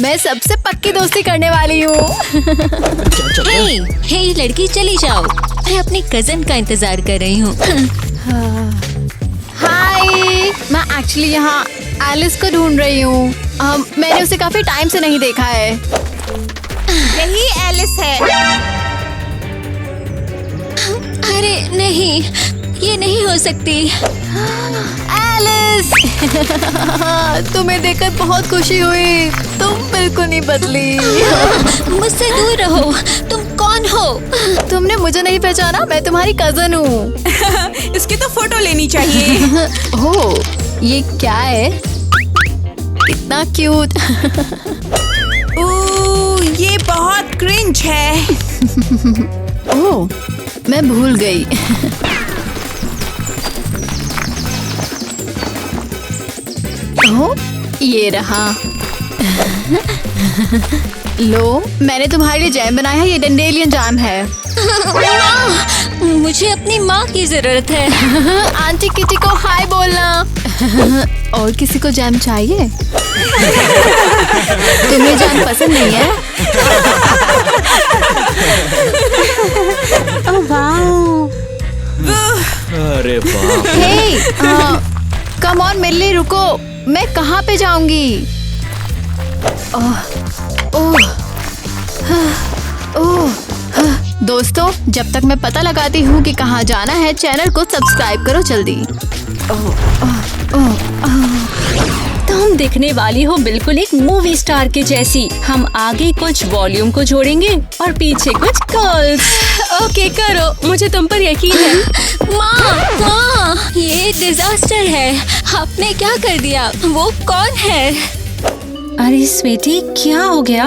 मैं सबसे पक्की दोस्ती करने वाली हूँ। हे लड़की चली जाओ, मैं अपनी कजन का इंतजार कर रही हूँ। हाय, मैं एक्चुअली यहाँ एलिस को ढूंढ रही हूँ। मैंने उसे काफी टाइम से नहीं देखा है। यही एलिस है। अरे नहीं, ये नहीं हो सकती। एलिस, तुम्हें देखकर बहुत खुशी हुई। तुम बिल्कुल नहीं बदली। मुझसे दूर रहो। तुम कौन हो? तुमने मुझे नहीं पहचाना? मैं तुम्हारी कजन हूँ। इसकी तो फोटो लेनी चाहिए। ओह, ये क्या है? इतना क्यूट। ओह, ये बहुत क्रिंज है। ओह, मैं भूल गई। ओह, ये रहा। लो, मैंने तुम्हारे लिए जैम बनाया है। ये डंडेलियन जैम है। माँ, मुझे अपनी माँ की जरूरत है। आंटी किटी को हाय बोलना। और किसी को जैम चाहिए? तुम्हें जैम पसंद नहीं है? Oh wow. अरे बाप। हे, कम ऑन मिल्ली, रुको। मैं कहाँ पे जाऊंगी? ओह, ओह, ओह, दोस्तों, जब तक मैं पता लगाती हूँ कि कहाँ जाना है, चैनल को सब्सक्राइब करो जल्दी। तुम दिखने वाली हो बिल्कुल एक मूवी स्टार के जैसी। हम आगे कुछ वॉल्यूम को जोड़ेंगे और पीछे कुछ कर्ल्स। ओके करो, मुझे तुम पर यकीन है। माँ, ये डिजास्टर है। आपने क्या कर दिया? वो कौन है? अरे स्वीटी, क्या हो गया?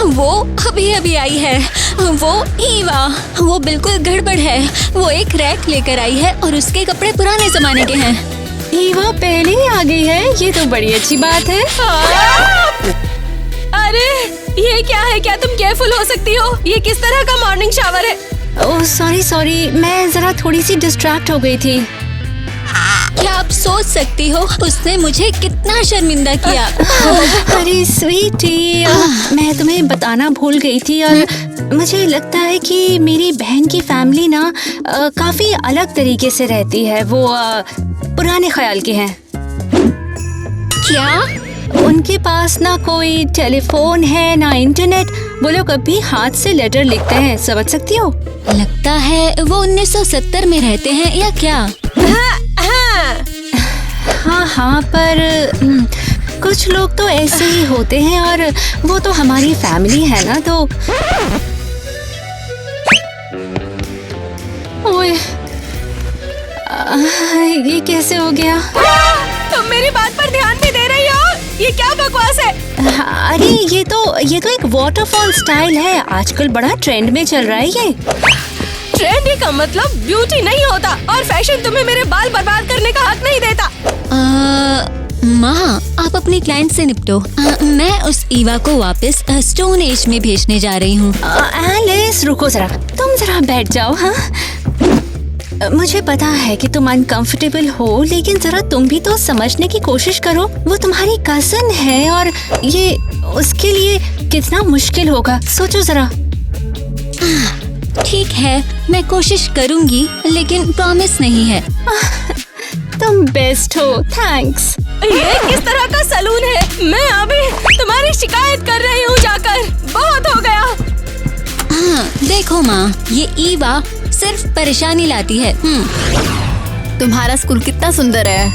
वो अभी अभी आई है। वो ईवा। वो बिल्कुल गड़बड़ है। वो एक रैक लेकर आई है और उसके कपड़े पुराने जमाने के हैं। ईवा पहले ही आ गई है। ये तो बड़ी अच्छी बात है। अरे ये क्या है? क्या तुम केयरफुल हो सकती हो? ये किस तरह का मॉर्निंग शावर है? ओह सॉरी, मैं जरा थोड़ी सी डिस्ट्रैक्ट हो गई थी। क्या आप सोच सकती हो उसने मुझे कितना शर्मिंदा किया? अरे स्वीटी, मैं तुम्हें बताना भूल गई थी और मुझे लगता है कि मेरी बहन की फैमिली ना काफी अलग तरीके से रहती है। वो पुराने ख्याल के हैं। क्या? उनके पास ना कोई टेलीफोन है ना इंटरनेट। वो लोग अभी हाथ से लेटर लिखते हैं, समझ सकती हो? लगता है वो 1970 में रहते हैं या क्या? हाँ, पर कुछ लोग तो ऐसे ही होते हैं और वो तो हमारी फैमिली है ना। तो ओए, ये कैसे हो गया? तुम मेरी बात पर ध्यान भी दे रही हो? ये क्या बकवास है? अरे ये तो एक वाटरफॉल स्टाइल है। आजकल बड़ा ट्रेंड में चल रहा है ये। ट्रेंडी का मतलब ब्यूटी नहीं होता और फैशन तुम्हें मेरे बाल बर्बाद करने का हक नहीं देता। माँ, आप अपनी क्लाइंट से निपटो। मैं उस ईवा को वापस स्टोन एज में भेजने जा रही हूँ। एलिस रुको जरा, तुम जरा बैठ जाओ। हाँ, मुझे पता है कि तुम अनकंफर्टेबल हो, लेकिन जरा तुम भी तो समझने की कोशिश करो। वो तुम्हारी कजन है और ये उसके लिए कितना मुश्किल होगा, सोचो जरा। ठीक है, मैं कोशिश करूँगी, लेकिन प्रॉमिस नहीं है। तुम बेस्ट हो, थैंक्स। ये किस तरह का सलून है? मैं अभी तुम्हारी शिकायत कर रही हूँ जाकर। बहुत हो गया। हाँ, देखो माँ, ये ईवा सिर्फ परेशानी लाती है। तुम्हारा स्कूल कितना सुंदर है।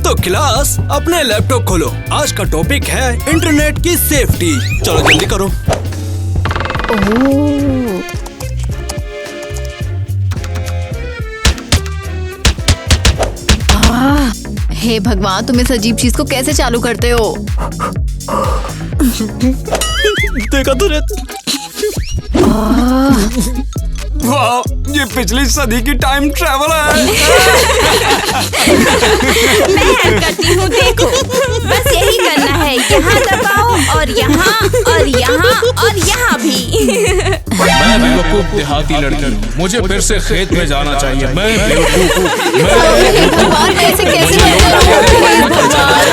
तो क्लास, अपने लैपटॉप खोलो। आज का टॉपिक है इंटरनेट की सेफ्टी। चलो जल्दी करो। ओह, हे भगवान, तुम इस अजीब चीज को कैसे चालू करते हो? देखा तूने? वाह, ये पिछली सदी की टाइम ट्रैवल है। मैं हेल्प करती हूँ, देखो। बस यही करना है। यहाँ दबाओ और यहाँ और यहाँ और यहाँ भी। मैं बेवकूफ देहाती लड़की हूँ। मुझे फिर से खेत में जाना चाहिए। मैं बेवकूफ हूँ। भगवान, मैं इसे कैसे बचाऊं?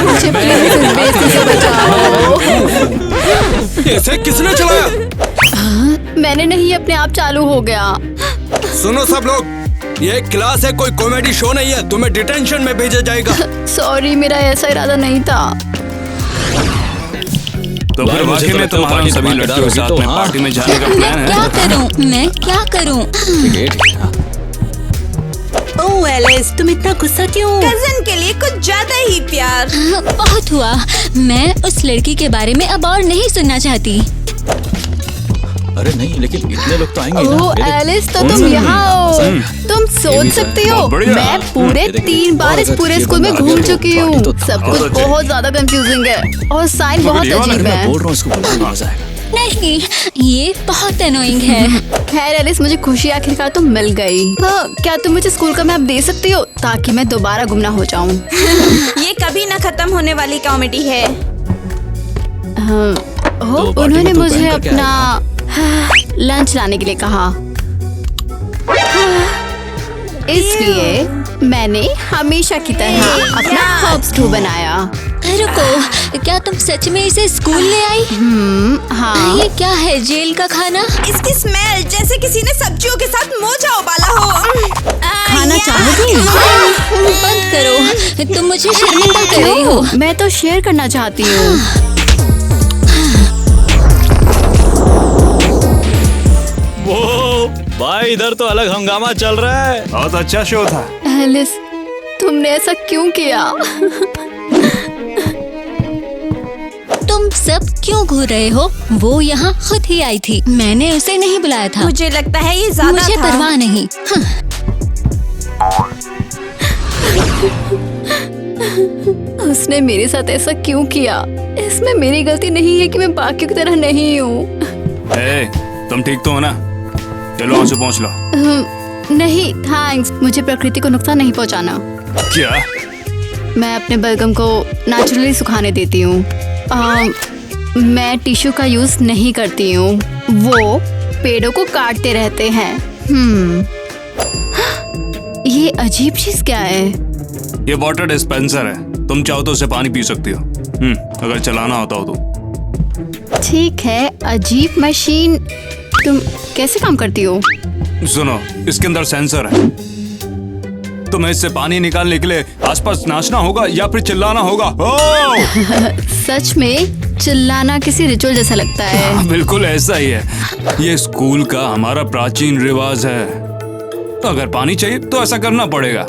मुझे प्लीज इस बेइज्जती से बचाओ। इसे किसने चलाया? मैंने नहीं, अपने आप चालू हो गया। सुनो सब लोग, ये एक क्लास है, कोई कॉमेडी शो नहीं है। तुम्हें डिटेंशन में भेजा जाएगा। सॉरी, मेरा ऐसा इरादा नहीं था। तो फिर वाकई में तुम्हारा सभी लड़कियों के साथ में पार्टी में जाने का प्लान है? क्या करूं? मैं क्या करूं? ओह एलिस, तुम इतना गुस्सा क्यों? कजन के लिए कुछ ज्यादा ही प्यार। बहुत हुआ। मैं उस लड़की के बारे में अब और नहीं सुनना चाहती। अरे नहीं, लेकिन इतने लोग तो आएंगे ना। ओह एलिस, तो तुम यहाँ हो। तुम सोच सकते हो, मैं पूरे 3 बार इस पूरे स्कूल में घूम चुकी हूँ। सब कुछ बहुत ज्यादा कंफ्यूजिंग है और साइन बहुत अजीब है। बोल रहा हूँ, इसको बुलाने मजा आएगा। नहीं, ये बहुत अनोइंग है। खैर एलिस, मुझे खुशी आखिरकार तुम मिल गई। क्या तुम मुझे स्कूल का मैप दे सकती हो ताकि मैं दोबारा गुम ना हो जाऊँ? ये कभी ना खत्म होने वाली कॉमेडी है। उन्होंने मुझे अपना लंच लाने के लिए कहा, इसलिए मैंने हमेशा की तरह अपना हर्ब स्टू बनाया। रुको, क्या तुम सच में इसे स्कूल ले आई? हाँ। ये क्या है, जेल का खाना? इसकी स्मेल जैसे किसी ने सब्जियों के साथ मोजा उबाला हो। खाना चाहोगी? बंद करो, तुम मुझे शर्मिंदा कर रही हो। मैं तो शेयर करना चाहती हूँ। वो भाई, इधर तो अलग हंगामा चल रहा है। बहुत अच्छा शो था। एलिस, तुमने ऐसा क्यों किया? तुम सब क्यों घूर रहे हो? वो यहाँ खुद ही आई थी, मैंने उसे नहीं बुलाया था। मुझे लगता है ये ज्यादा मुझे था। परवाह नहीं। उसने मेरे साथ ऐसा क्यों किया? इसमें मेरी गलती नहीं है कि मैं बाकियों की तरह नहीं हूँ। तुम ठीक तो हो ना? चलो वहाँ से पहुँच लो। नहीं थैंक्स, मुझे प्रकृति को नुकसान नहीं पहुँचाना। क्या? मैं अपने बलगम को नेचुरली सुखाने देती हूँ। मैं टिश्यू का यूज नहीं करती हूँ, वो पेड़ों को काटते रहते हैं। ये अजीब चीज क्या है? ये वाटर डिस्पेंसर है, तुम चाहो तो उसे पानी पी सकती हो, अगर चलाना होता हो तो। ठीक है, अजीब मशीन, तुम कैसे काम करती हो? सुनो, इसके अंदर सेंसर है। तुम्हें इससे पानी निकालने के लिए आसपास नाचना होगा या फिर चिल्लाना होगा। सच में चिल्लाना किसी रिचुअल जैसा लगता है। बिल्कुल ऐसा ही है। ये स्कूल का हमारा प्राचीन रिवाज है। तो अगर पानी चाहिए तो ऐसा करना पड़ेगा।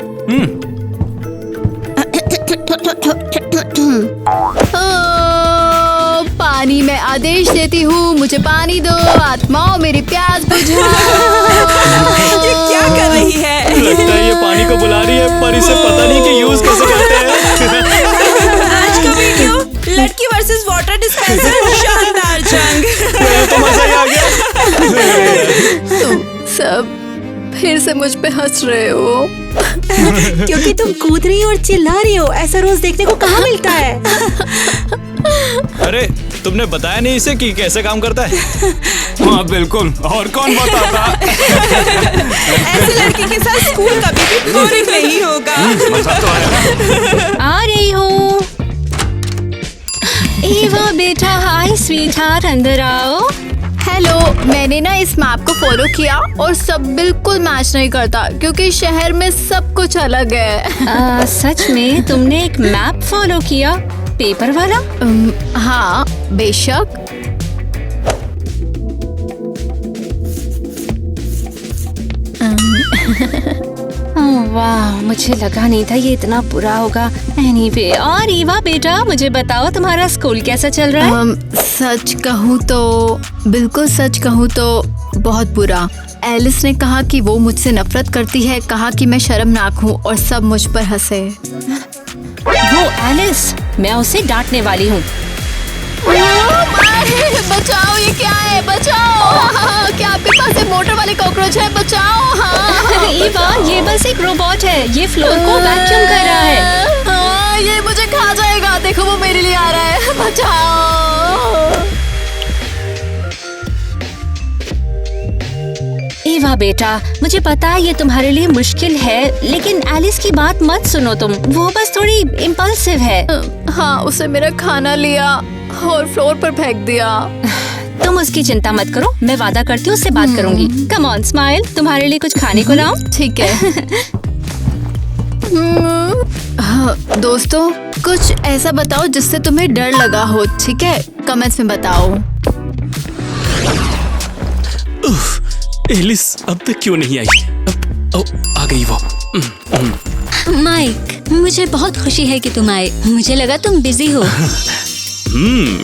पानी में आदेश देती हूँ, मुझे पानी दो, आत्माओं मेरी प्यास बुझाओ। ये क्या कर रही है? लगता है ये पानी को बुला रही है, पर इसे पता नहीं कि यूज कैसे करते हैं। आज का वीडियो लड़की वर्सेस वाटर डिस्पेंसर, शानदार जंग। तो मजा ही आ गया। तुम सब फिर से मुझ पे हंस रहे हो। क्योंकि तुम कूद रही हो और चिल्ला रही हो। ऐसा रोज देखने को कहाँ मिलता है? अरे तुमने बताया नहीं इसे कि कैसे काम करता है? हाँ बिल्कुल, और कौन बताता? ऐसे लड़की के साथ स्कूल कभी भी बोरिंग नहीं होगा। मजा तो आया। आ रही हूँ। ईवा बेटा, हाय स्वीटहार्ट, अंदर आओ। हेलो, मैंने ना इस मैप को फॉलो किया और सब बिल्कुल मैच नहीं करता क्योंकि शहर में सब कुछ अलग है। सच में तुमने एक मैप फॉलो किया? पेपर वाला? हाँ बेशक। वाह, मुझे लगा नहीं था ये इतना बुरा होगा। एनीवे, और ईवा बेटा, मुझे बताओ तुम्हारा स्कूल कैसा चल रहा है? सच कहूँ तो, बिल्कुल सच कहूँ तो बहुत बुरा। एलिस ने कहा कि वो मुझसे नफरत करती है, कहा कि मैं शर्मनाक हूँ और सब मुझ पर हंसे। वो एलिस, मैं उसे डांटने वाली हूँ। बचाओ, ये क्या है? बचाओ! क्या आपके पास एक मोटर वाले कॉकरोच है? बचाओ! हाँ। ईवा, ये बस एक रोबोट है, ये फ्लोर को वैक्यूम कर रहा है। हाँ, ये मुझे खा जाएगा। देखो वो मेरे लिए आ रहा है। बचाओ! ईवा बेटा, मुझे पता है ये तुम्हारे लिए मुश्किल है, लेकिन एलिस की बात मत सुनो तुम। वो बस थोड़ी इम्पल्सिव है। हाँ, उसे मेरा खाना लिया और फ्लोर पर फेंक दिया। तुम उसकी चिंता मत करो, मैं वादा करती हूँ उससे बात करूंगी। कम ऑन स्माइल, तुम्हारे लिए कुछ खाने को लाऊं? ठीक है। हाँ, दोस्तों कुछ ऐसा बताओ जिससे तुम्हें डर लगा हो, ठीक है? कमेंट्स में बताओ। एलिस अब तक क्यों नहीं आई? आ गई वो। माइक, मुझे बहुत खुशी है कि तुम आए। मुझे लगा तुम बिजी हो।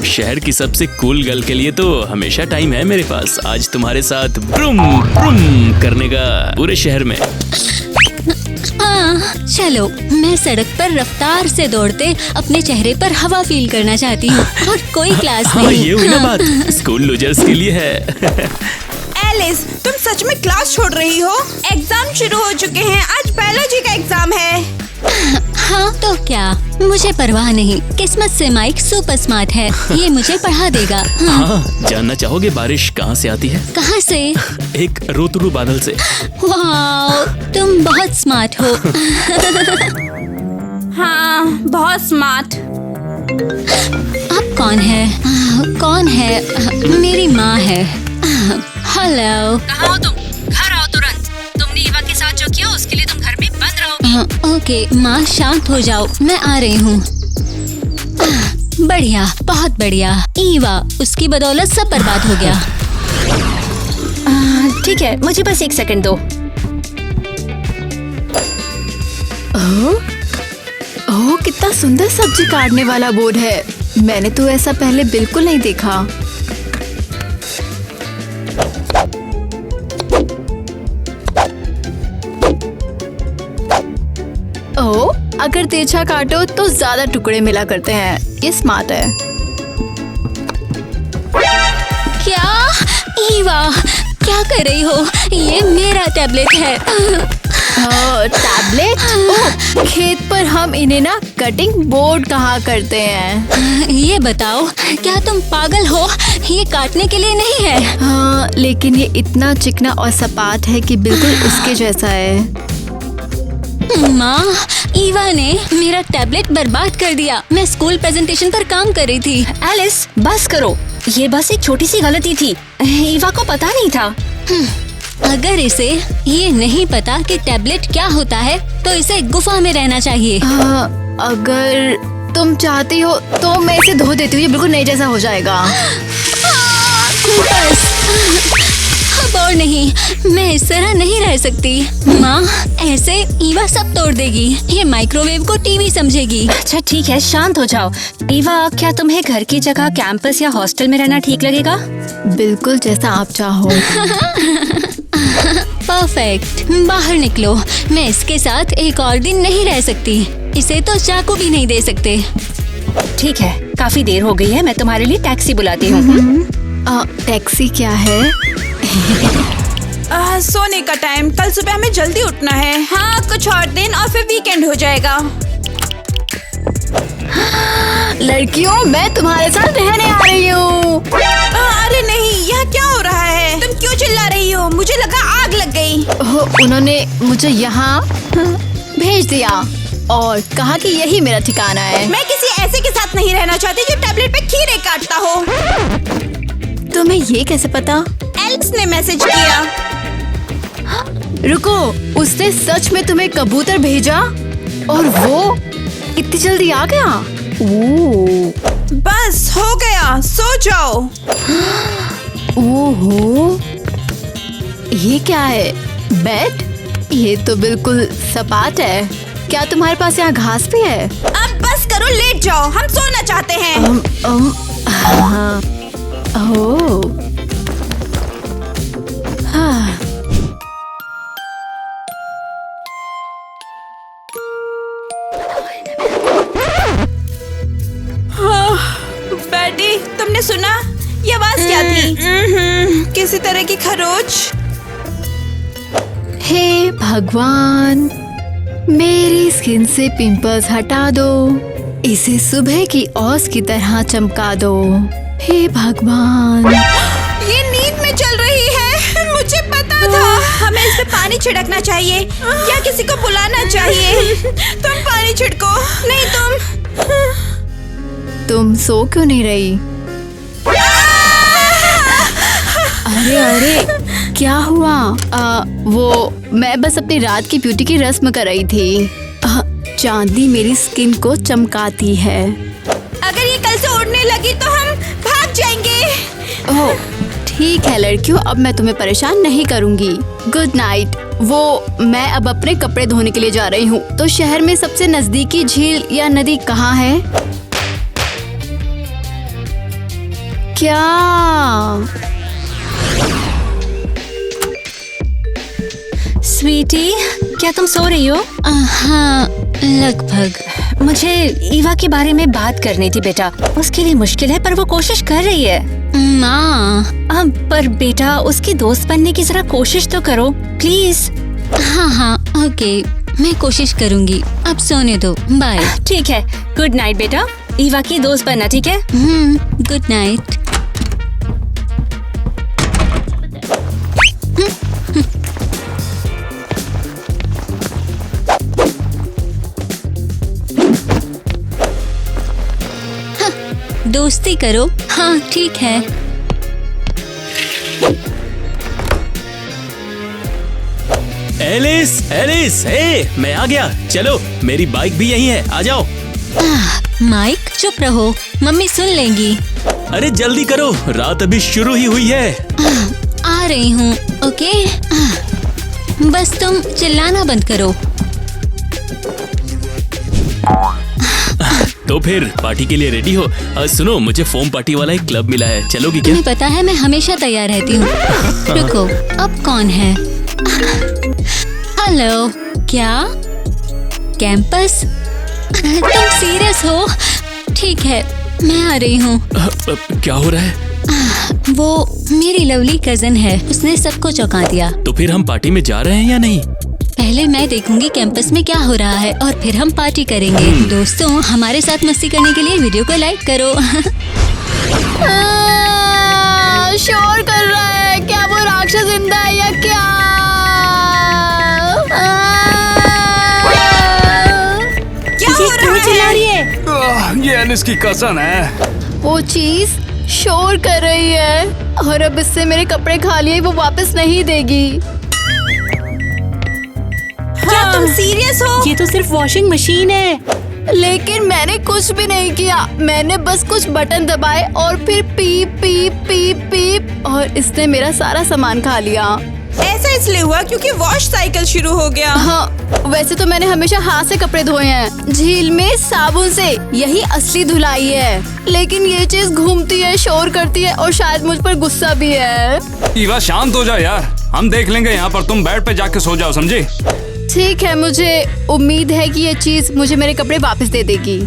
शहर की सबसे कूल गर्ल के लिए तो हमेशा टाइम है मेरे पास। आज तुम्हारे साथ ब्रूम ब्रूम करने का पूरे शहर में। हाँ, चलो। मैं सड़क पर रफ्तार से दौड़ते अपने चेहरे पर हवा फील करना चाहती हूँ और कोई क्लास नहीं। ये हुई ना बात, स्कूल लूजर्स के लिए है। एलिस, तुम सच में क्लास छोड़ रही हो? एग्जाम शुरू हो चुके हैं, आज बायोलॉजी का एग्जाम है। हाँ तो क्या, मुझे परवाह नहीं। किस्मत से माइक सुपर स्मार्ट है, ये मुझे पढ़ा देगा। हाँ, जानना चाहोगे बारिश कहाँ से आती है? कहाँ से? एक रोतरू बादल से। वाह, तुम बहुत स्मार्ट हो। हाँ, बहुत स्मार्ट। अब कौन है? कौन है? मेरी माँ है। हेलो। कहाँ हो तुम? घर आओ तुरंत। तुमने ईवा के साथ जो किया उसके लिए तुम घर में बंद रहोगी। ओके माँ, शांत हो जाओ, मैं आ रही हूँ। बढ़िया, बहुत बढ़िया। ईवा, उसकी बदौलत सब बर्बाद हो गया। ठीक है, मुझे बस 1 सेकंड दो। ओह, कितना सुंदर सब्जी काटने वाला बोर्ड है। मैंने तो ऐसा पहले बिल्कुल नहीं देखा। ओह, अगर तिरछा काटो तो ज्यादा टुकड़े मिला करते हैं। ये स्मार्ट है। क्या? ईवा, क्या कर रही हो? ये मेरा टैबलेट है। टैबलेट? ओह, खेत पर हम इन्हें ना कटिंग बोर्ड कहा करते हैं। ये बताओ, क्या तुम पागल हो? ये काटने के लिए नहीं है। हाँ, लेकिन ये इतना चिकना और सपाट है कि बिल्कुल उसके जैसा है। माँ, ईवा ने मेरा टैबलेट बर्बाद कर दिया। मैं स्कूल प्रेजेंटेशन पर काम कर रही थी। एलिस, बस करो। ये बस एक छोटी सी गलती थी। ईवा को पता नहीं था। अगर इसे ये नहीं पता कि टैबलेट क्या होता है तो इसे गुफा में रहना चाहिए। अगर तुम चाहती हो तो मैं इसे धो देती हूँ, ये बिल्कुल नए जैसा हो जाएगा। बस, अब और नहीं, मैं इस तरह नहीं रह सकती। माँ, ऐसे ईवा सब तोड़ देगी। ये माइक्रोवेव को टीवी समझेगी। अच्छा ठीक है, शांत हो जाओ। ईवा, क्या तुम्हें घर की जगह कैंपस या हॉस्टल में रहना ठीक लगेगा? बिल्कुल जैसा आप चाहो। परफेक्ट। बाहर निकलो। मैं इसके साथ एक और दिन नहीं रह सकती। इसे तो चाकू भी नहीं दे सकते। ठीक है, काफी देर हो गई है, मैं तुम्हारे लिए टैक्सी बुलाती हूँ। टैक्सी क्या है? सोने का टाइम। कल सुबह हमें जल्दी उठना है। हाँ, कुछ और दिन और फिर वीकेंड हो जाएगा। लड़कियों, मैं तुम्हारे साथ रहने आ रही हूँ। अरे नहीं, यहाँ क्या हो रहा है? तुम क्यों चिल्ला रही हो? मुझे लगा आग लग गई। उन्होंने मुझे यहाँ भेज दिया और कहा कि यही मेरा ठिकाना है। मैं किसी ऐसे के साथ नहीं रहना चाहती जो टैबलेट पे खीरे काटता हो। तुम्हें ये कैसे पता? एलिस ने मैसेज किया। रुको, उसने सच में तुम्हें कबूतर भेजा और वो इतनी जल्दी आ गया? ओह, बस हो गया, सो जाओ। ओहो, ये क्या है? बेड? ये तो बिल्कुल सपाट है। क्या तुम्हारे पास यहाँ घास भी है? अब बस करो, लेट जाओ, हम सोना चाहते हैं। हाँ, ओह, हाँ। बैटी, तुमने सुना? ये आवाज क्या थी? किसी तरह की खरोच। हे भगवान, मेरी स्किन से पिंपल्स हटा दो। इसे सुबह की औस की तरह चमका दो। हे भगवान। ये नींद में चल रही है। मुझे पता था। हमें इस पे पानी छिड़कना चाहिए या किसी को बुलाना चाहिए। तुम पानी छिड़को। नहीं, तुम सो क्यों नहीं रही? अरे अरे क्या हुआ? वो मैं बस अपनी रात की ब्यूटी की रस्म कर रही थी। चांदी मेरी स्किन को चमकाती है। अगर ये कल से उड़ने लगी तो हम भाग जाएंगे। ओह ठीक है लड़कियों, अब मैं तुम्हें परेशान नहीं करूंगी। Good night. मैं अब अपने कपड़े धोने के लिए जा रही हूँ। तो शहर में सबसे नजदीकी झील या नदी कहाँ है? क्या? स्वीटी, क्या तुम सो रही हो? हाँ लगभग। मुझे ईवा के बारे में बात करनी थी बेटा। उसके लिए मुश्किल है पर वो कोशिश कर रही है। माँ। पर बेटा उसकी दोस्त बनने की जरा कोशिश तो करो प्लीज। हाँ ओके, मैं कोशिश करूँगी। अब सोने दो, बाय। ठीक है, गुड नाइट बेटा। ईवा की दोस्त बनना, ठीक है? Good night. दोस्ती करो। हाँ ठीक है। एलिस, एलिस, मैं आ गया। चलो, मेरी बाइक भी यहीं है, आ जाओ। माइक चुप रहो, मम्मी सुन लेंगी। अरे जल्दी करो, रात अभी शुरू ही हुई है। आ रही हूँ, ओके? बस तुम चिल्लाना बंद करो। तो फिर पार्टी के लिए रेडी हो? सुनो, मुझे फोम पार्टी वाला एक क्लब मिला है, चलोगी क्या? तुम्हें पता है मैं हमेशा तैयार रहती हूँ। रुको, अब कौन है? हेलो, क्या कैंपस? तुम सीरियस हो? ठीक है, मैं आ रही हूँ। क्या हो रहा है? वो मेरी लवली कजन है, उसने सबको चौंका दिया। तो फिर हम पार्टी में जा रहे हैं या नहीं? पहले मैं देखूंगी कैंपस में क्या हो रहा है और फिर हम पार्टी करेंगे। दोस्तों, हमारे साथ मस्ती करने के लिए वीडियो को लाइक करो। शोर कर रहा है। क्या वो राक्षस जिंदा है या क्या? क्या हो रहा है? ये एलिस की कज़न है। वो चीज शोर कर रही है और अब इससे मेरे कपड़े खा लिए वो वापस नहीं देगी। क्या तुम सीरियस हो? ये तो सिर्फ वॉशिंग मशीन है। लेकिन मैंने कुछ भी नहीं किया। मैंने बस कुछ बटन दबाए और फिर पीप पीप पीप पीप और इसने मेरा सारा सामान खा लिया। ऐसा इसलिए हुआ क्योंकि वॉश साइकिल शुरू हो गया। हाँ, वैसे तो मैंने हमेशा हाथ से कपड़े धोए हैं, झील में साबुन से। यही असली धुलाई है। लेकिन ये चीज घूमती है, शोर करती है और शायद मुझ पर गुस्सा भी है। ईवा शांत हो जाओ यार, हम देख लेंगे यहाँ पर। तुम बेड पे जाके सो जाओ, समझी? ठीक है, मुझे उम्मीद है कि ये चीज मुझे मेरे कपड़े वापस दे देगी।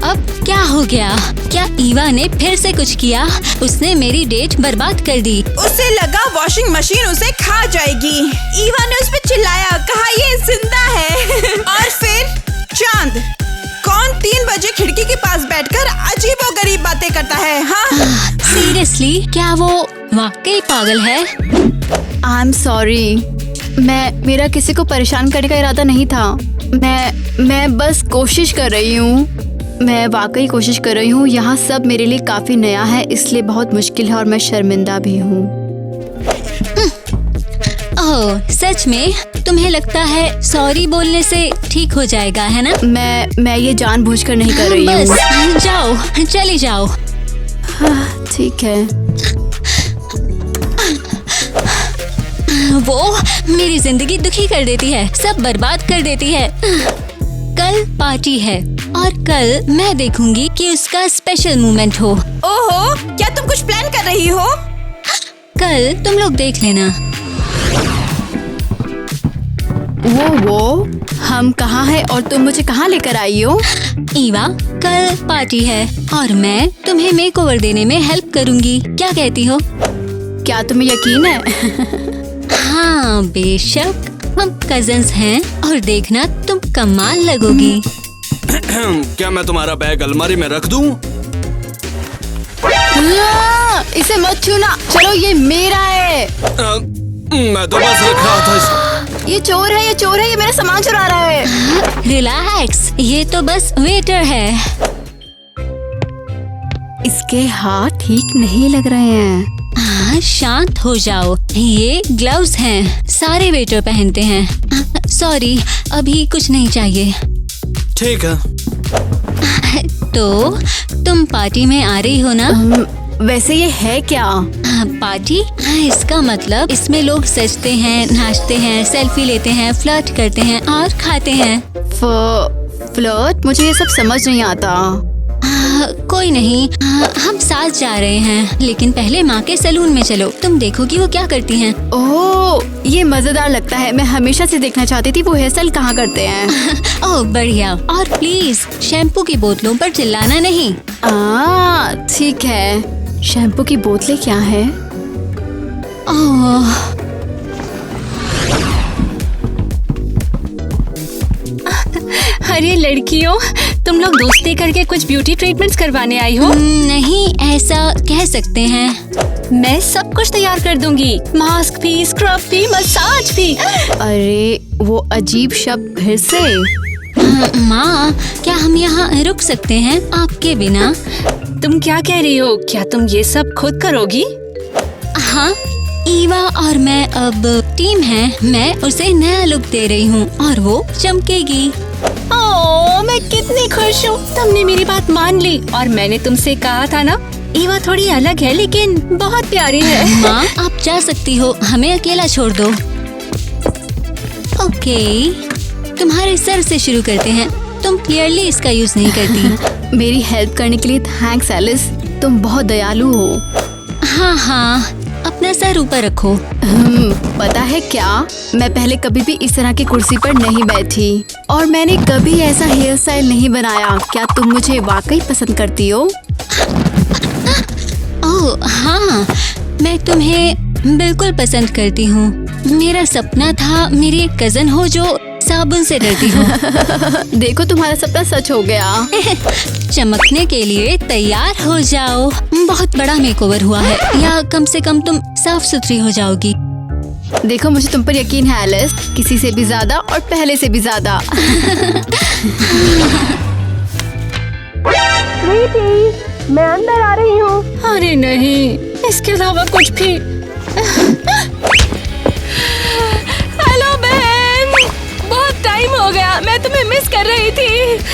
अब क्या हो गया? क्या ईवा ने फिर से कुछ किया? उसने मेरी डेट बर्बाद कर दी। उसे लगा वॉशिंग मशीन उसे खा जाएगी। ईवा ने उस पर चिल्लाया, कहा ये जिंदा है। और फिर चांद। कौन 3 बजे खिड़की के पास बैठकर अजीबोगरीब बातें करता है? हाँ सीरियसली, क्या वो वाकई पागल है? I am sorry. मेरा किसी को परेशान करने का इरादा नहीं था। मैं बस कोशिश कर रही हूँ। मैं वाकई कोशिश कर रही हूँ। यहाँ सब मेरे लिए काफी नया है, इसलिए बहुत मुश्किल है और मैं शर्मिंदा भी हूँ। ओह सच में? तुम्हें लगता है सॉरी बोलने से ठीक हो जाएगा, है ना? मैं ये जानबूझकर नहीं कर रही हूँ। बस जाओ, चली जाओ। ठीक है। वो मेरी जिंदगी दुखी कर देती है, सब बर्बाद कर देती है। कल पार्टी है और कल मैं देखूंगी कि उसका स्पेशल मोमेंट हो। ओहो, क्या तुम कुछ प्लान कर रही हो? कल तुम लोग देख लेना। वो हम कहाँ हैं और तुम मुझे कहाँ लेकर आई हो? ईवा, कल पार्टी है और मैं तुम्हें मेकओवर देने में हेल्प करूंगी। क्या कहती हो? क्या तुम्हें यकीन है? हाँ बेशक, हम कजन्स हैं और देखना तुम कमाल लगोगी। क्या मैं तुम्हारा बैग अलमारी में रख दूं? इसे मत छूना। चलो, ये मेरा है। मैं तो बस रख रहा था इसे। ये चोर है, ये मेरा सामान चुरा रहा है। रिलैक्स, ये तो बस वेटर है। इसके हाथ ठीक नहीं लग रहे हैं। हाँ, शांत हो जाओ। ये ग्लव्स हैं, सारे वेटर पहनते हैं। सॉरी, अभी कुछ नहीं चाहिए। ठीक है। तो तुम पार्टी में आ रही हो ना? वैसे ये है क्या? पार्टी? इसका मतलब इसमें लोग सजते हैं, नाचते हैं, सेल्फी लेते हैं, फ्लर्ट करते हैं और खाते हैं। फ्लर्ट? मुझे ये सब समझ नहीं आता। कोई नहीं, हम साथ जा रहे हैं, लेकिन पहले माँ के सैलून में चलो। तुम देखोगी वो क्या करती हैं। ओह, ये मजेदार लगता है। मैं हमेशा से देखना चाहती थी वो हेयर स्टाइल कहाँ करते हैं। ओह बढ़िया। और प्लीज शैम्पू की बोतलों पर चिल्लाना नहीं। ठीक है। शैम्पू की बोतलें क्या है? ओह, अरे लड़कियों, तुम लोग दोस्ती करके कुछ ब्यूटी ट्रीटमेंट्स करवाने आई हो? नहीं, ऐसा कह सकते हैं। मैं सब कुछ तैयार कर दूंगी, मास्क भी, स्क्रब भी, मसाज भी। अरे वो अजीब शब्द फिर से। माँ, क्या हम यहाँ रुक सकते हैं आपके बिना? तुम क्या कह रही हो? क्या तुम ये सब खुद करोगी? हाँ, ईवा और मैं अब टीम है। मैं उसे नया लुक दे रही हूँ और वो चमकेगी। ओह, मैं कितनी खुश हूँ। तुमने मेरी बात मान ली और मैंने तुमसे कहा था ना, ईवा थोड़ी अलग है लेकिन बहुत प्यारी है। माँ, आप जा सकती हो, हमें अकेला छोड़ दो। ओके, तुम्हारे सर से शुरू करते हैं। तुम क्लियरली इसका यूज नहीं करती। मेरी हेल्प करने के लिए थैंक्स एलिस, तुम बहुत दयालु हो। हाँ, अपना सर ऊपर रखो। पता है क्या, मैं पहले कभी भी इस तरह की कुर्सी पर नहीं बैठी और मैंने कभी ऐसा हेयर स्टाइल नहीं बनाया। क्या तुम मुझे वाकई पसंद करती हो? ओह हाँ, मैं तुम्हें बिल्कुल पसंद करती हूँ। मेरा सपना था मेरी एक कजन हो जो साबुन से डरती हो। देखो, तुम्हारा सपना सच हो गया। चमकने के लिए तैयार हो जाओ। बहुत बड़ा मेकओवर हुआ है, या कम से कम तुम साफ सुथरी हो जाओगी। देखो, मुझे तुम पर यकीन है एलिस, किसी से भी ज्यादा और पहले से भी ज्यादा। मैं अंदर आ रही हूँ। अरे नहीं, इसके अलावा कुछ भी। हेलो बहन, बहुत टाइम हो गया, मैं तुम्हें मिस कर रही थी।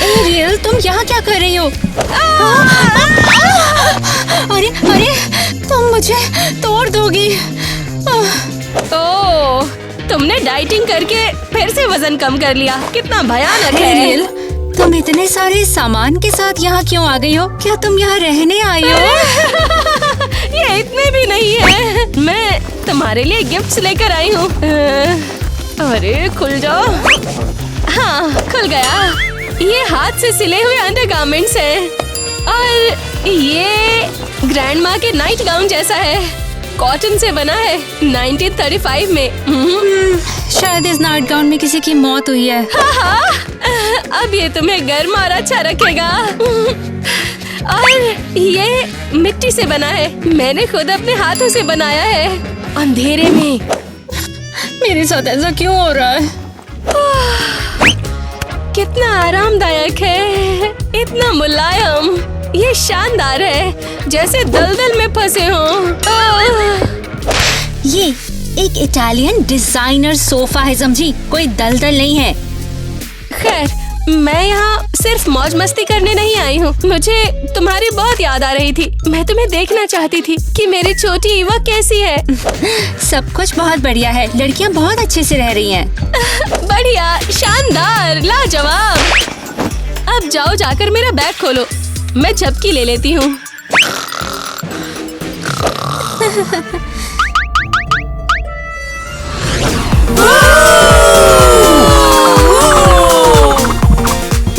एरियल, तुम यहाँ क्या कर रही हो? अरे अरे, तुम मुझे तोड़ दोगी। ओह, तुमने डाइटिंग करके फिर से वजन कम कर लिया। कितना भयानक है। एरियल, तुम इतने सारे सामान के साथ यहाँ क्यों आ गई हो? क्या तुम यहाँ रहने आई हो? ये इतने भी नहीं है। मैं तुम्हारे लिए गिफ्ट्स लेकर आई हूँ। अरे खुल जाओ। हाँ, खुल गया। ये हाथ से सिले हुए अंडरगारमेंट्स हैं और ये ग्रैंड माँ के नाइट गाउन जैसा है। कॉटन से बना है, 1935 में। शायद इस नाइट गाउन में किसी की मौत हुई है। हाँ, अब ये तुम्हें गर्म और अच्छा रखेगा। और ये मिट्टी से बना है, मैंने खुद अपने हाथों से बनाया है, अंधेरे में। मेरे साथ ऐसा क्यों हो रहा है? कितना आरामदायक है, इतना मुलायम। ये शानदार है, जैसे दलदल में फंसे हों। ये एक इटालियन डिजाइनर सोफा है, समझी? कोई दलदल नहीं है। खैर, मैं यहाँ सिर्फ मौज मस्ती करने नहीं आई हूँ। मुझे तुम्हारी बहुत याद आ रही थी। मैं तुम्हें देखना चाहती थी कि मेरी छोटी ईवा कैसी है। सब कुछ बहुत बढ़िया है, लड़कियाँ बहुत अच्छे से रह रही हैं। बढ़िया, शानदार, लाजवाब। अब जाओ, जाकर मेरा बैग खोलो, मैं झपकी ले लेती हूँ।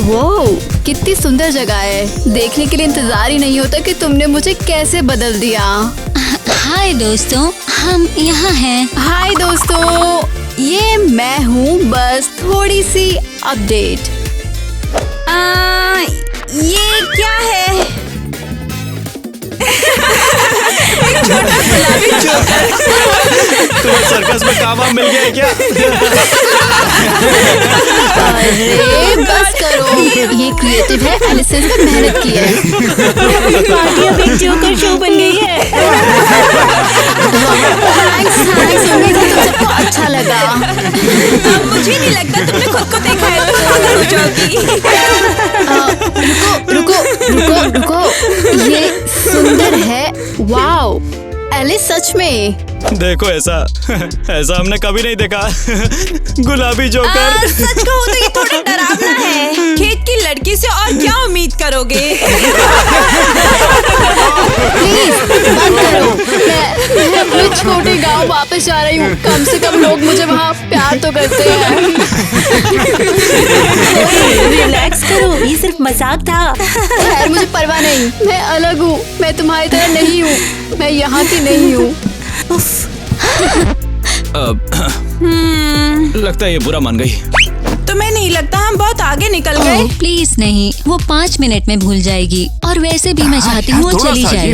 वो कितनी सुंदर जगह है। देखने के लिए इंतजार ही नहीं होता कि तुमने मुझे कैसे बदल दिया। हाय दोस्तों, हम यहाँ हैं। हाय दोस्तों, ये मैं हूँ। बस थोड़ी सी अपडेट। ये क्या है? तुम्हें सर्कस में काम मिल गया है क्या? अरे बस करो। ये क्रिएटिव है, एलिस ने इसमें मेहनत की है। पार्टी अब एक जोकर शो बन गई है। थैंक्स, उम्मीद है तुम सबको अच्छा लगा। मुझे नहीं लगता तुमने खुद को देखा है तो पागल हो जाओगी। रुको, ये सुंदर है। वाओ, एलिस सच में। देखो ऐसा हमने कभी नहीं देखा। गुलाबी जोकर। सच कहूँ तो ये थोड़ा डरावना है। खेत की लड़की से और क्या उम्मीद करोगे? प्लीज बंद करो। मैं अपने छोटे गांव वापस जा रही हूँ। कम से कम लोग मुझे वहाँ प्यार तो करते हैं। रिलैक्स करो, ये सिर्फ मजाक था। खैर, मुझे परवाह नहीं। मैं अलग हूँ। मैं तुम्हारी तरह नहीं हूँ। मैं यहाँ की नहीं हूँ। लगता है ये बुरा मान गई। तुम्हें नहीं लगता हम बहुत आगे निकल गए? प्लीज नहीं, वो 5 मिनट में भूल जाएगी। और वैसे भी मैं चाहती हूँ वो चली जाए।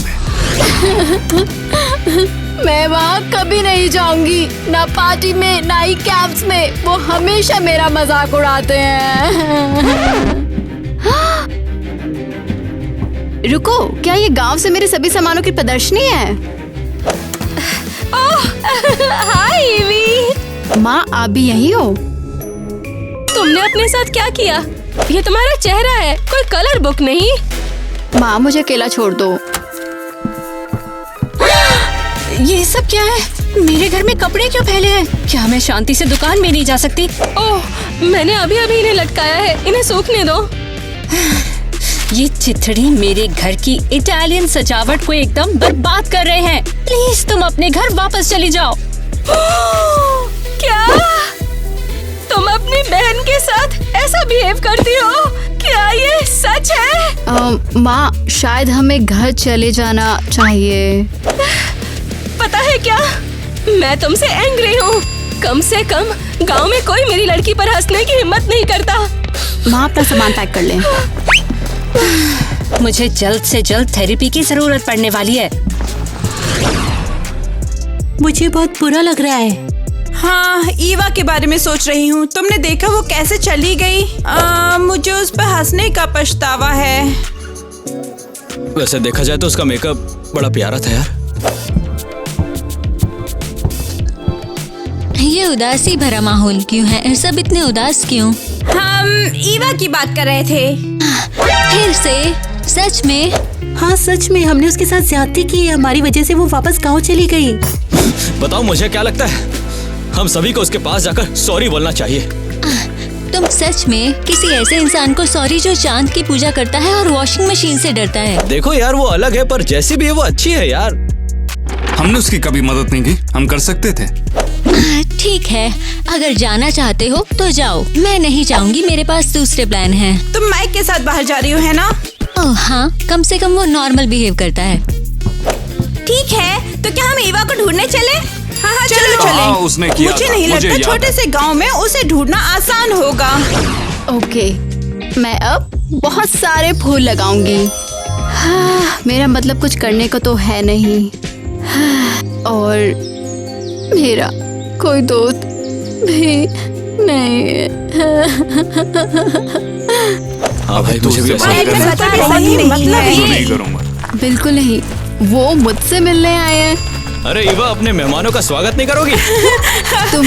मैं वहाँ कभी नहीं जाऊंगी, ना पार्टी में ना ही कैंप्स में। वो हमेशा मेरा मजाक उड़ाते हैं। रुको, क्या ये गांव से मेरे सभी सामानों की प्रदर्शनी है? हाय ईवी। माँ, आप भी यहीं हो? तुमने अपने साथ क्या किया? ये तुम्हारा चेहरा है, कोई कलर बुक नहीं। माँ, मुझे अकेला छोड़ दो। ये सब क्या है? मेरे घर में कपड़े क्यों फैले हैं? क्या मैं शांति से दुकान में नहीं जा सकती? ओह, मैंने अभी इन्हें लटकाया है, इन्हें सूखने दो। ये चिथड़ी मेरे घर की इटालियन सजावट को एकदम बर्बाद कर रहे हैं। प्लीज तुम अपने घर वापस चली जाओ। क्या तुम अपनी बहन के साथ ऐसा बिहेव करती हो? क्या ये सच है? माँ, शायद हमें घर चले जाना चाहिए। पता है क्या, मैं तुमसे एंग्री हूँ। कम से कम गांव में कोई मेरी लड़की पर हंसने की हिम्मत नहीं करता। माँ, अपना सामान पैक कर लें। मुझे जल्द से जल्द थेरेपी की जरूरत पड़ने वाली है। मुझे बहुत बुरा लग रहा है। हाँ, ईवा के बारे में सोच रही हूँ। तुमने देखा वो कैसे चली गई? मुझे उस पर हंसने का पछतावा है। वैसे देखा जाए तो उसका मेकअप बड़ा प्यारा था यार। ये उदासी भरा माहौल क्यों है? सब इतने उदास क्यों? हम ईवा की बात कर रहे थे। फिर से? सच में? हाँ, सच में हमने उसके साथ ज्यादती की। हमारी वजह से वो वापस गांव चली गई। बताओ मुझे क्या लगता है, हम सभी को उसके पास जाकर सॉरी बोलना चाहिए। तुम सच में किसी ऐसे इंसान को सॉरी जो चांद की पूजा करता है और वॉशिंग मशीन से डरता है? देखो यार, वो अलग है पर जैसी भी है वो अच्छी है यार। हमने उसकी कभी मदद नहीं की, हम कर सकते थे। ठीक है, अगर जाना चाहते हो तो जाओ। मैं नहीं जाऊंगी, मेरे पास दूसरे प्लान हैं। तुम माइक के साथ बाहर जा रही हो, है ना? ओह हाँ, कम से कम वो नॉर्मल बिहेव करता है। ठीक है, तो क्या हम ईवा को ढूंढने चले? हाँ, चलो चले। उसने किया मुझे था, नहीं मुझे लगता याद छोटे है। से गांव में उसे ढूंढना आसान होगा। ओके, मैं अब बहुत सारे फूल लगाऊंगी। हाँ, मेरा मतलब कुछ करने को तो है नहीं। हाँ, और मेरा कोई दोस्त भी नहीं है। हाँ भाई, मुझे भी ऐसा मैं लग रहा है। बता रही हूँ, मतलब तो ये नहीं करूँगा। बिल्कुल नहीं, वो मुझसे मिलने आए हैं। अरे ईवा, अपने मेहमानों का स्वागत नहीं करोगी? तुम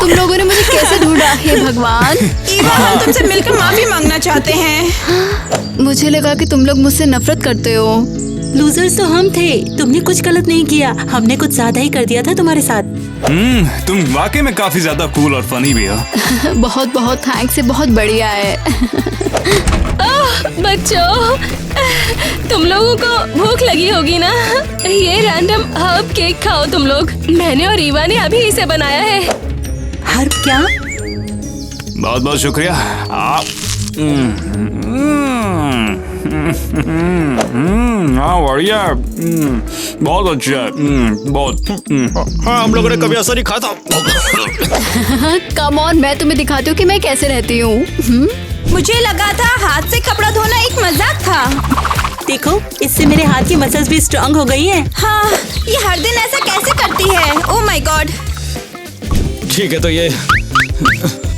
लोगों ने मुझे कैसे ढूंढा? हे भगवान। ईवा, हम तुमसे मिलकर माफी मांगना चाहते हैं। मुझे लगा कि तुम लोग मुझसे नफरत करते हो। लूजर्स तो हम थे। तुमने कुछ गलत नहीं किया, हमने कुछ ज्यादा ही कर दिया था तुम्हारे साथ। तुम वाकई में काफी ज्यादा कूल और फनी भी हो। बहुत बहुत थैंक्स, ये बहुत बढ़िया है। बच्चों, तुम लोगों को भूख लगी होगी ना? ये रैंडम हर्ब केक खाओ तुम लोग। मैंने और ईवा ने अभी इसे बनाया है। हर्ब क्या? बहुत बहुत शुक्रिया। हाँ बढ़िया, बहुत अच्छा है, बहुत। हाँ, हम लोगों ने कभी ऐसा नहीं खाया था। कम ऑन, मैं तुम्हें दिखाती हूँ कि मैं कैसे रहती हूँ। मुझे लगा था हाथ से कपड़ा धोना एक मजाक था। देखो, इससे मेरे हाथ की मसल्स भी स्ट्रांग हो गई हैं। हाँ, ये हर दिन ऐसा कैसे करती है? Oh my God. ठीक है, तो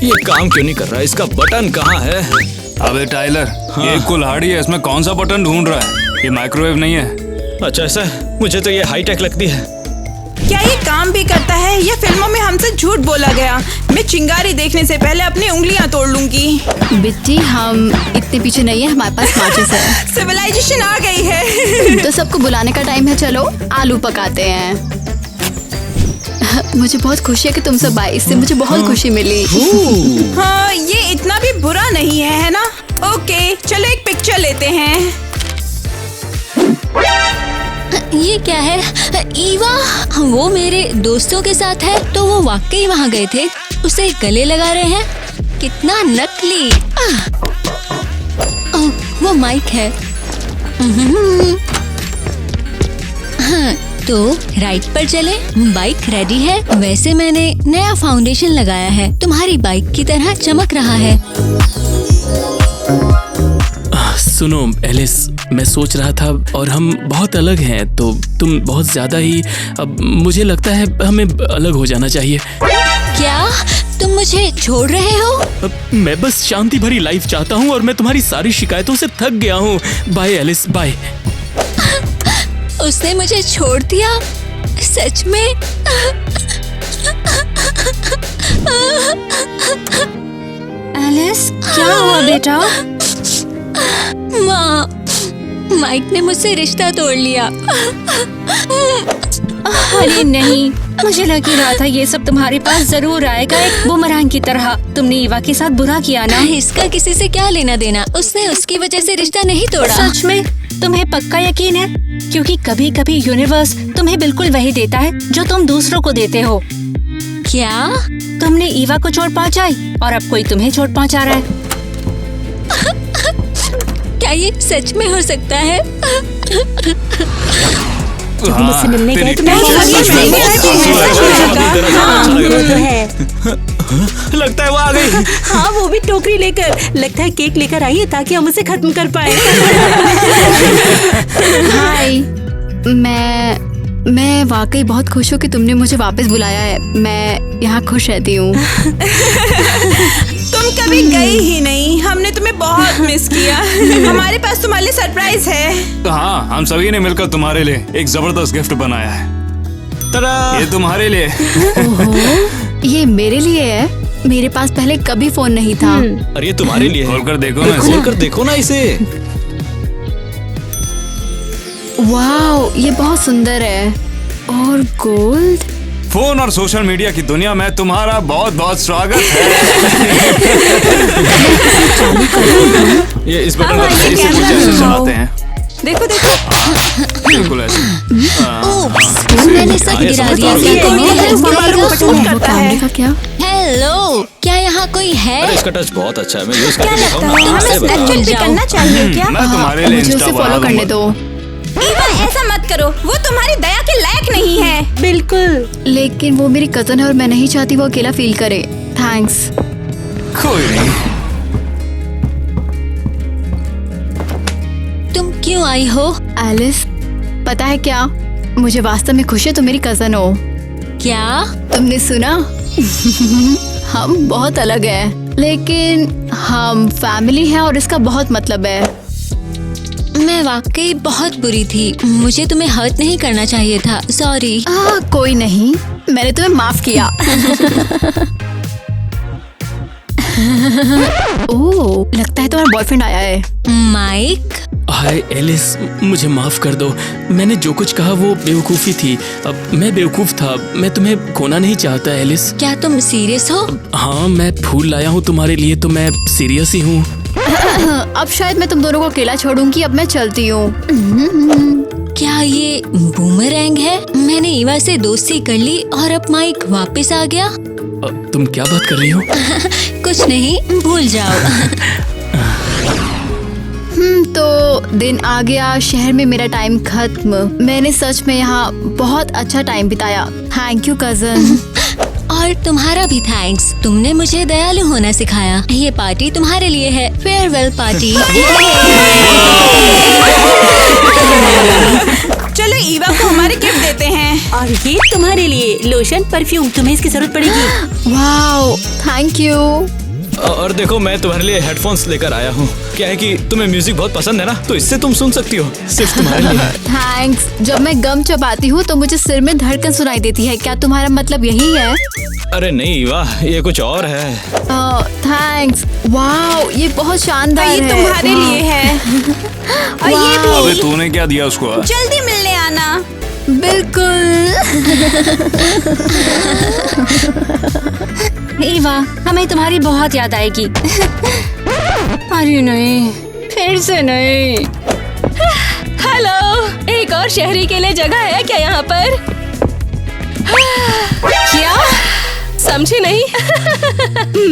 ये काम क्यों नहीं कर रहा? इसका बटन कहाँ है? अबे टाइलर, ये कुल्हाड़ी है, इसमें कौन सा बटन ढूंढ रहा है? ये माइक्रोवेव नहीं है। अच्छा ऐसा है? मुझे तो ये हाई टेक लगती है। क्या ये काम भी करता है? ये फिल्मों में हमसे झूठ बोला गया। मैं चिंगारी देखने से पहले अपनी उंगलियां तोड़ लूंगी। बिट्टी, हम इतने पीछे नहीं है, हमारे पास माचिस है। सिविलाइजेशन आ गई है। तो सबको बुलाने का टाइम है, चलो आलू पकाते हैं। मुझे बहुत खुशी है कि तुम सब आए, इससे मुझे बहुत खुशी मिली। हाँ, ये इतना भी बुरा नहीं है ना? ओके, चलो एक पिक्चर लेते हैं। ये क्या है? ईवा, वो मेरे दोस्तों के साथ है, तो वो वाकई वहाँ गए थे। उसे गले लगा रहे हैं, कितना नकली। वो माइक है। हाँ, तो राइट पर चले। बाइक रेडी है। वैसे मैंने नया फाउंडेशन लगाया है, तुम्हारी बाइक की तरह चमक रहा है। सुनो एलिस, मैं सोच रहा था और हम बहुत अलग हैं, तो तुम बहुत ज्यादा ही, अब मुझे लगता है हमें अलग हो जाना चाहिए। क्या तुम मुझे छोड़ रहे हो? अब मैं बस शांति भरी लाइफ चाहता हूँ और मैं तुम्हारी सारी शिकायतों से थक गया हूँ। Bye Alice, bye. उसने मुझे छोड़ दिया? सच में? एलिस, क्या हुआ बेटा? माँ, माइक ने मुझसे रिश्ता तोड़ लिया। अरे नहीं, मुझे लग ही रहा था ये सब तुम्हारे पास जरूर आएगा, एक बुमरांग की तरह। तुमने ईवा के साथ बुरा किया ना। इसका किसी से क्या लेना देना? उसने उसकी वजह से रिश्ता नहीं तोड़ा। सच में? तुम्हें पक्का यकीन है? क्योंकि कभी कभी यूनिवर्स तुम्हें बिल्कुल वही देता है जो तुम दूसरों को देते हो। क्या? तुमने ईवा को चोट पहुंचाई और अब कोई तुम्हें चोट पहुंचा रहा है। क्या ये सच में हो सकता है? मुझसे मिलने गए लगता है वो आ गई। हाँ, वो भी टोकरी लेकर। लगता है केक लेकर आई है ताकि हम उसे खत्म कर पाए। हाय, मैं वाकई बहुत खुश हूँ कि तुमने मुझे वापस बुलाया है। मैं यहाँ खुश रहती हूँ। तुम कभी गई ही नहीं, हमने तुम्हें बहुत मिस किया। हमारे पास तुम्हारे लिए सरप्राइज है। हाँ, हम सभी ने मिलकर तुम्हारे लिए एक जबरदस्त गिफ्ट बनाया है। ये तुम्हारे लिए। ये मेरे लिए है? मेरे पास पहले कभी फोन नहीं था। अरे ये तुम्हारे लिए है। खोलकर देखो ना, खोलकर देखो ना इसे। वाओ, ये बहुत सुंदर है और गोल्ड। फोन और सोशल मीडिया की दुनिया में तुम्हारा बहुत बहुत स्वागत है। ये इस बटन हाँ, पर ये इसे कैमरा जैसे दिखाओ। चलाते हैं। देखो देखो। बिल्कुल ऐसे। ओप्स, मैंने सच गिरा दिया। क्या तुम मेरी हेल्प करेगा? वो कैमरे का क्या? हेलो, क्या यहाँ कोई है? अरे इसका टच बहुत अच्छा है। मैं यूज क्या करके लगता दिखाऊं है ना। हमें इससे स्नैपचैट भी करना चाहिए क्या? मैं तुम्हारे लिए मुझे इंस्टा उसे बना फॉलो करने दूंगा। दो। ईवा, ऐसा मत करो, वो तुम्हारी दया के लायक नहीं है। बिल्कुल। लेकिन वो मेरी कजन है और मैं नहीं चाहती वो अकेला फील करे। थैंक्स। कोई नहीं। तुम क्यों आई हो? एलिस, पता है क्या, मुझे वास्तव में खुशी है तुम मेरी कजन हो। क्या? तुमने सुना? हम बहुत अलग हैं, लेकिन हम फैमिली हैं और इसका बहुत मतलब है। मैं वाकई बहुत बुरी थी। मुझे तुम्हें हर्ट नहीं करना चाहिए था। सॉरी। कोई नहीं, मैंने तुम्हें माफ किया। ओह, लगता है तुम्हारा बॉयफ्रेंड आया है। माइक, हाय एलिस, मुझे माफ कर दो। मैंने जो कुछ कहा वो बेवकूफ़ी थी। अब मैं बेवकूफ़ था। मैं तुम्हें खोना नहीं चाहता एलिस। क्या तुम सीरियस हो? हाँ, मैं फूल लाया हूँ तुम्हारे लिए, तो मैं सीरियस ही हूँ। अब शायद मैं तुम दोनों को अकेला छोड़ूंगी। अब मैं चलती हूँ। क्या ये बूमरैंग है? मैंने ईवा से दोस्ती कर ली और अब माइक वापस आ गया। तुम क्या बात कर रही हो? कुछ नहीं, भूल जाओ। तो दिन आ गया, शहर में मेरा टाइम खत्म। मैंने सच में यहाँ बहुत अच्छा टाइम बिताया। Thank you cousin. और तुम्हारा भी थैंक्स। तुमने मुझे दयालु होना सिखाया। ये पार्टी तुम्हारे लिए है। Farewell party. चलो ईवा को हमारे गिफ्ट देते हैं। और ये तुम्हारे लिए लोशन, परफ्यूम। तुम्हें इसकी जरूरत पड़ेगी। Wow, thank you. और देखो मैं तुम्हारे लिए हेडफोन्स लेकर आया हूँ। क्या है कि तुम्हें म्यूजिक बहुत पसंद है ना, तो इससे तुम सुन सकती हो, सिर्फ तुम्हारे लिए। थैंक्स। जब मैं गम चबाती हूँ तो मुझे सिर में धड़कन सुनाई देती है। क्या तुम्हारा मतलब यही है? अरे नहीं, वाह, ये कुछ और है। थैंक्स। वाओ, ये बहुत शानदार है। ये तुम्हारे लिए है। और ये अबे भी। तूने क्या दिया उसको? जल्दी मिलने आना। बिल्कुल। ईवा, हमें तुम्हारी बहुत याद आएगी। अरे नहीं, फिर से नहीं। हेलो, एक और शहरी के लिए जगह है क्या यहाँ पर? क्या? समझी नहीं?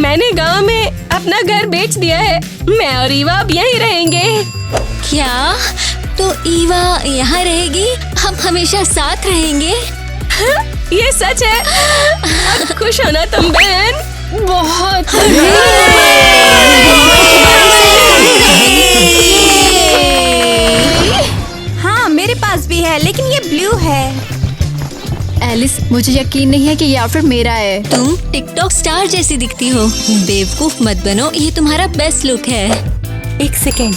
मैंने गांव में अपना घर बेच दिया है। मैं और ईवा अब यहीं रहेंगे। क्या? तो ईवा यहाँ रहेगी? हम हमेशा साथ रहेंगे? ये सच है? अब खुश हो ना तुम बहन? बहुत। हाँ, मेरे पास भी है, लेकिन ये ब्लू है। एलिस, मुझे यकीन नहीं है कि ये आउटफिट मेरा है। तुम टिकटॉक स्टार जैसी दिखती हो। बेवकूफ मत बनो, ये तुम्हारा बेस्ट लुक है। एक सेकेंड,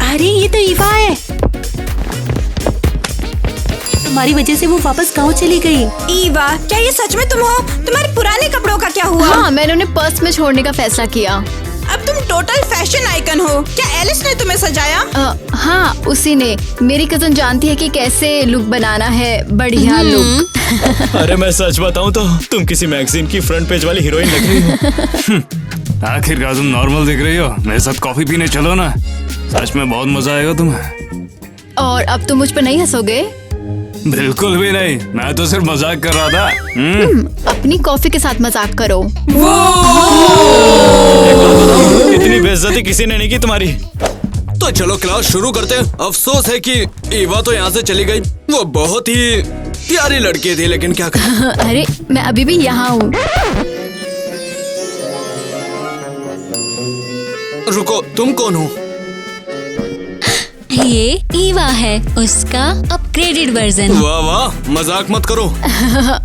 अरे ये तो ईवा है। तुम्हारी वजह से वो वापस गांव चली गई। ईवा, क्या ये सच में तुम हो? तुम्हारे पुराने कपड़ों का क्या हुआ? हाँ, मैंने उन्हें पर्स में छोड़ने का फैसला किया। अब तुम टोटल फैशन आइकन हो। क्या एलिस ने तुम्हें सजाया? हाँ, उसी ने। मेरी कजन जानती है कि कैसे लुक बनाना है, बढ़िया लुक। अरे मैं सच बताऊं तो तुम किसी मैगजीन की फ्रंट पेज वाली हीरोइन लग रही हो। आखिरकार तुम नॉर्मल दिख रही हो। मेरे साथ कॉफी पीने चलो ना, सच में बहुत मजा आएगा तुम्हें। और अब तुम मुझ पर नहीं हंसोगे? बिल्कुल भी नहीं, मैं तो सिर्फ मजाक कर रहा था। अपनी कॉफी के साथ मजाक करो। इतनी बेइज्जती किसी ने नहीं की तुम्हारी। तो चलो क्लास शुरू करते हैं। अफसोस है कि ईवा तो यहाँ से चली गई। वो बहुत ही प्यारी लड़की थी, लेकिन क्या करें। अरे, मैं अभी भी यहाँ हूँ। रुको, तुम कौन हो? ये ईवा है, उसका अपग्रेडेड वर्जन। वाह वाह, मजाक मत करो।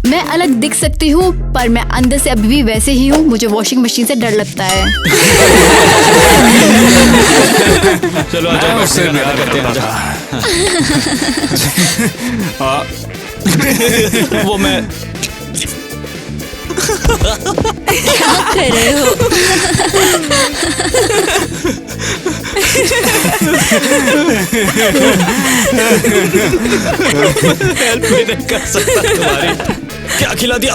मैं अलग दिख सकती हूँ, पर मैं अंदर से अभी भी वैसे ही हूँ। मुझे वॉशिंग मशीन से डर लगता है। चलो आ जाओ, उससे गाना प्यार करते हैं, करता आ था। वो मैं क्या कर रहे हो? हेल्प भी नहीं कर सकता तुम्हारी। क्या खिला दिया?